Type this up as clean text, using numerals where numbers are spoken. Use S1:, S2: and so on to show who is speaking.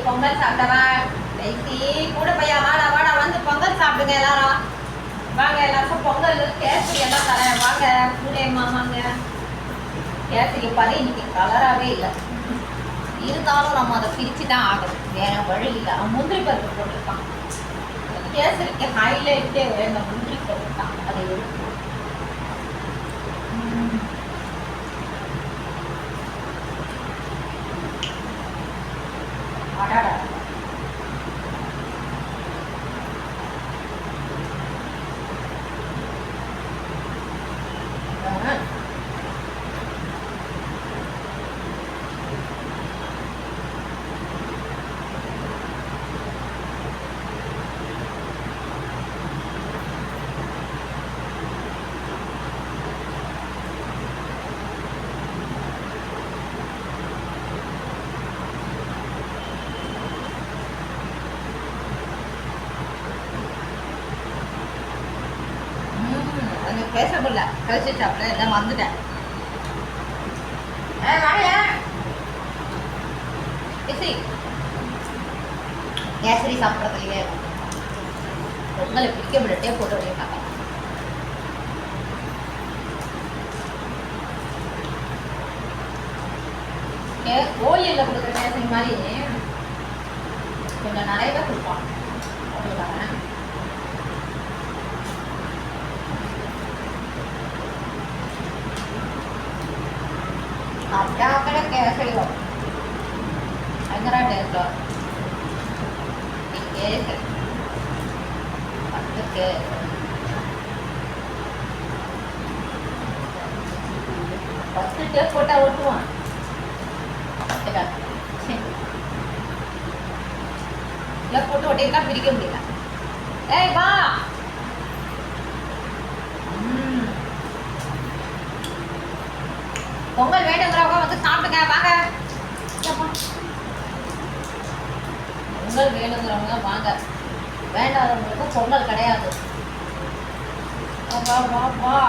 S1: பொங்கல் சாப்பிட்டவா லைசி கூட பையா வாடா வாடா வந்து பொங்கல் சாப்பிடுங்க எல்லாரும். வாங்க எல்லாருக்கும் பொங்கல் கேசரி எல்லாம் தரேன். வாங்க கூடேம்மா வாங்க. கேசரி பாரு இன்னைக்கு கலராகவே இல்லை. இருந்தாலும் நம்ம அதை பிரித்து தான் ஆகணும், வேற வழி இல்லை. அவன் முந்திரி பருப்பு போட்டிருக்கான். கேசரிக்கு ஹைலைட்டே இந்த முந்திரி பருப்பு தான். அதை எடுத்து அடாடா பேச முடியல. கழிச்சு சாப்பிட எல்லாம் வந்துட்டேன். கேசரி சாப்பிட்றதுலையே பொங்கலை பிடிக்க விடட்டே போட்டு அப்படின்னாங்க. கோயிலில் கொடுக்குற கேசரி மாதிரி கொஞ்சம் நிறையவே கொடுப்பான். அப்படின்னாங்க आपल्याकडे केसरी भयंकर टेस्ट केसरी फस्ट टेस्ट போட்டா ஓட்டுவான். இல்லை போட்டு ஓட்டிருக்கா பிரிக்க முடியல. ஏய் வா பொங்கல் வேண்டுங்கிறவங்க வந்து சாப்பிடுங்க வாங்க. பொங்கல் வேணுங்கிறவங்க வாங்க, வேண்டாதவங்களுக்கு பொங்கல் கிடையாது. வா வா வா.